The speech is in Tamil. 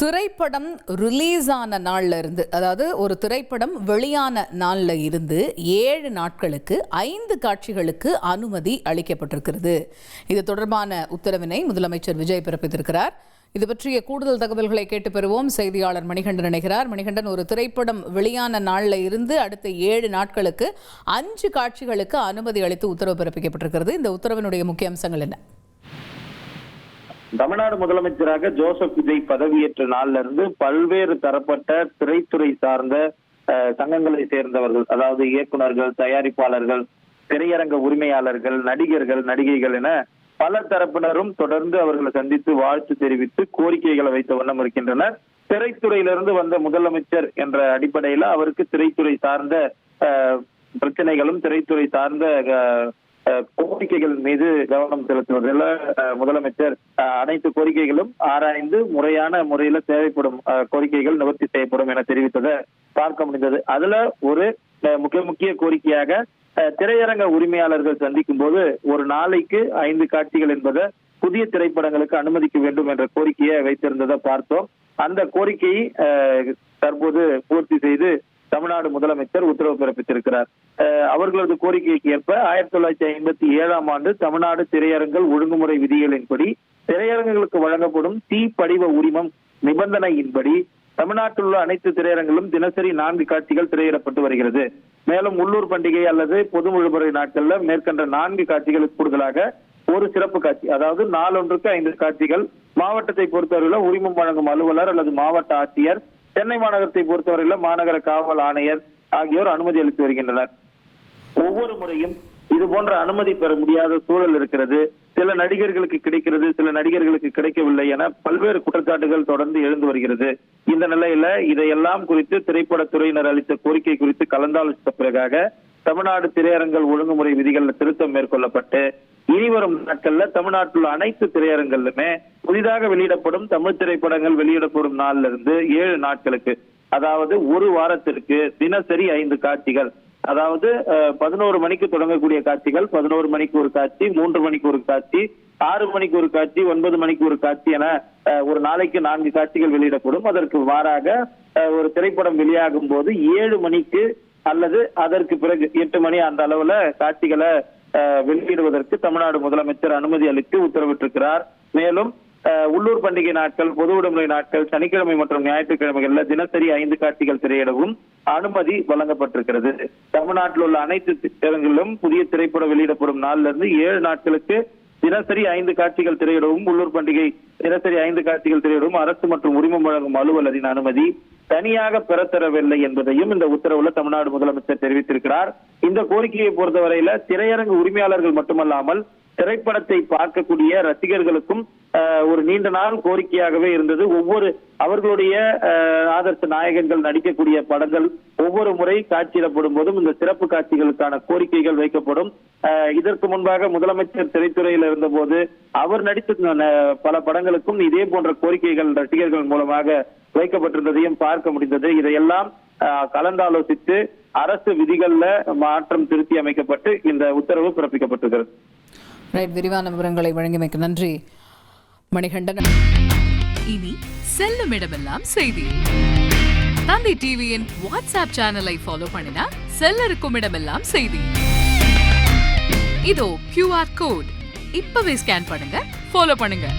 திரைப்படம் ரிலீஸ் ஆன நாள்ல இருந்து, அதாவது ஒரு திரைப்படம் வெளியான நாள்ல இருந்து 7 நாட்களுக்கு 5 காட்சிகளுக்கு அனுமதி அளிக்கப்பட்டிருக்கிறது. இது தொடர்பான உத்தரவினை முதலமைச்சர் விஜய் பிறப்பித்திருக்கிறார். இது பற்றிய கூடுதல் தகவல்களை கேட்டு பெறுவோம். செய்தியாளர் மணிகண்டன் இணைகிறார். மணிகண்டன், ஒரு திரைப்படம் வெளியான நாள்ல இருந்து அடுத்த 7 நாட்களுக்கு 5 காட்சிகளுக்கு அனுமதி அளித்து உத்தரவு பிறப்பிக்கப்பட்டிருக்கிறது. இந்த உத்தரவினுடைய முக்கிய அம்சங்கள் என்ன? தமிழ்நாடு முதலமைச்சராக ஜோசப் விஜய் பதவியேற்ற நாள்ல இருந்து பல்வேறு தரப்பட்ட திரைத்துறை சார்ந்த சங்கங்களை சேர்ந்தவர்கள், அதாவது இயக்குநர்கள், தயாரிப்பாளர்கள், திரையரங்க உரிமையாளர்கள், நடிகர்கள், நடிகைகள் என பல தரப்பினரும் தொடர்ந்து அவர்களை சந்தித்து வாழ்த்து தெரிவித்து கோரிக்கைகளை வைத்த வண்ணம் இருக்கின்றனர். திரைத்துறையிலிருந்து வந்த முதலமைச்சர் என்ற அடிப்படையில அவருக்கு திரைத்துறை சார்ந்த பிரச்சனைகளும் திரைத்துறை சார்ந்த கோரிக்கைகள் மீது கவனம் செலுத்துவதில் முதலமைச்சர் அனைத்து கோரிக்கைகளும் ஆராய்ந்து முறையான முறையில தேவைப்படும் கோரிக்கைகள் நிவர்த்தி செய்யப்படும் என தெரிவித்ததை பார்க்க முடிந்தது. அதுல ஒரு முக்கிய கோரிக்கையாக திரையரங்க உரிமையாளர்கள் சந்திக்கும் போது ஒரு நாளைக்கு 5 காட்சிகள் என்பதை புதிய திரைப்படங்களுக்கு அனுமதிக்க வேண்டும் என்ற கோரிக்கையை வைத்திருந்ததை பார்த்தோம். அந்த கோரிக்கையை தற்போது பூர்த்தி செய்து தமிழ்நாடு முதலமைச்சர் உத்தரவு பிறப்பித்திருக்கிறார். அவர்களது கோரிக்கைக்கு ஏற்ப 1957 ஆண்டு தமிழ்நாடு திரையரங்கள் ஒழுங்குமுறை விதிகளின்படி திரையரங்குகளுக்கு வழங்கப்படும் சி படிவ உரிமம் நிபந்தனையின்படி தமிழ்நாட்டில் உள்ள அனைத்து திரையரங்கிலும் தினசரி 4 காட்சிகள் திரையிடப்பட்டு வருகிறது. மேலும் உள்ளூர் பண்டிகை அல்லது பொது விடுமுறை நாட்கள்ல மேற்கண்ட 4 காட்சிகளுக்கு கூடுதலாக ஒரு சிறப்பு காட்சி, அதாவது நாளொன்றுக்கு 5 காட்சிகள் மாவட்டத்தை பொறுத்தவரையில உரிமம் வழங்கும் அலுவலர் அல்லது மாவட்ட ஆட்சியர், சென்னை மாநகரத்தை பொறுத்தவரையில மாநகர காவல் ஆணையர் ஆகியோர் அனுமதி அளித்து வருகின்றனர். ஒவ்வொரு முறையும் இது போன்ற அனுமதி பெற முடியாத சூழல் இருக்கிறது. சில நடிகர்களுக்கு கிடைக்கிறது, சில நடிகர்களுக்கு கிடைக்கவில்லை என பல்வேறு குற்றச்சாட்டுகள் தொடர்ந்து எழுந்து வருகிறது. இந்த நிலையில இதையெல்லாம் குறித்து திரைப்படத்துறையினர் அளித்த கோரிக்கை குறித்து கலந்தாலோசித்த பிறகாக தமிழ்நாடு திரையரங்கள் ஒழுங்குமுறை விதிகள் திருத்தம் மேற்கொள்ளப்பட்டு இனிவரும் நாட்கள்ல தமிழ்நாட்டில் உள்ள அனைத்து திரையரங்கிலுமே புதிதாக வெளியிடப்படும் தமிழ் திரைப்படங்கள் வெளியிடப்படும் நாள்ல இருந்து 7 நாட்களுக்கு, அதாவது ஒரு வாரத்திற்கு தினசரி 5 காட்சிகள், அதாவது 11 மணிக்கு தொடங்கக்கூடிய காட்சிகள் 11 மணிக்கு ஒரு காட்சி, 3 மணிக்கு ஒரு காட்சி, 6 மணிக்கு ஒரு காட்சி, 9 மணிக்கு ஒரு காட்சி என ஒரு நாளைக்கு 4 காட்சிகள் வெளியிடப்படும். அதற்கு மாறாக ஒரு திரைப்படம் வெளியாகும் போது 7 மணிக்கு அல்லது அதற்கு பிறகு 8 மணி அந்த அளவுல காட்சிகளை வெளியிடுவதற்கு தமிழ்நாடு முதலமைச்சர் அனுமதி அளித்து உத்தரவிட்டிருக்கிறார். மேலும் உள்ளூர் பண்டிகை நாட்கள், பொது விடுமுறை நாட்கள், சனிக்கிழமை மற்றும் ஞாயிற்றுக்கிழமைகள்ல தினசரி 5 காட்சிகள் திரையிடவும் அனுமதி வழங்கப்பட்டிருக்கிறது. தமிழ்நாட்டில் உள்ள அனைத்து திரையரங்கிலும் புதிய திரைப்படம் வெளியிடப்படும் நாள்ல இருந்து 7 நாட்களுக்கு தினசரி 5 காட்சிகள் திரையிடவும், உள்ளூர் பண்டிகை தினசரி 5 காட்சிகள் திரையிடவும் அரசு மற்றும் உரிமம் வழங்கும் அலுவலரின் அனுமதி தனியாக பெறத்தரவில்லை என்பதையும் இந்த உத்தரவுல தமிழ்நாடு முதலமைச்சர் தெரிவித்திருக்கிறார். இந்த கோரிக்கையை பொறுத்தவரையில திரையரங்கு உரிமையாளர்கள் மட்டுமல்லாமல் திரைப்படத்தை பார்க்கக்கூடிய ரசிகர்களுக்கும் ஒரு நீண்ட நாள் கோரிக்கையாகவே இருந்தது. அவர்களுடைய ஆதர்ச நாயகர்கள் நடிக்கக்கூடிய படங்கள் ஒவ்வொரு முறை காட்சியிடப்படும் போதும் இந்த சிறப்பு காட்சிகளுக்கான கோரிக்கைகள் வைக்கப்படும். இதற்கு முன்பாக முதலமைச்சர் திரைத்துறையில் இருந்த போது அவர் நடித்த பல படங்களுக்கும் இதே போன்ற கோரிக்கைகள் ரசிகர்கள் மூலமாக வைக்கப்பட்டிருந்ததையும் பார்க்க முடிந்தது. இதையெல்லாம் கலந்தாலோசித்து அரசு விதிகள்ல மாற்றம் திருத்தி அமைக்கப்பட்டு இந்த உத்தரவு பிறப்பிக்கப்பட்டிருக்கிறது. விரிவான விவரங்களை வழங்கியமைக்கு நன்றி மணிகண்டன். இனி செல்லும் இடமெல்லாம் செய்தி. தந்தி டிவியின் வாட்ஸ்அப் சேனலை ஃபாலோ பண்ணினா செல்ல இருக்கும் இடமெல்லாம் செய்தி. இதோ QR கோட் இப்பவே ஸ்கேன் பண்ணுங்க, ஃபாலோ பண்ணுங்க.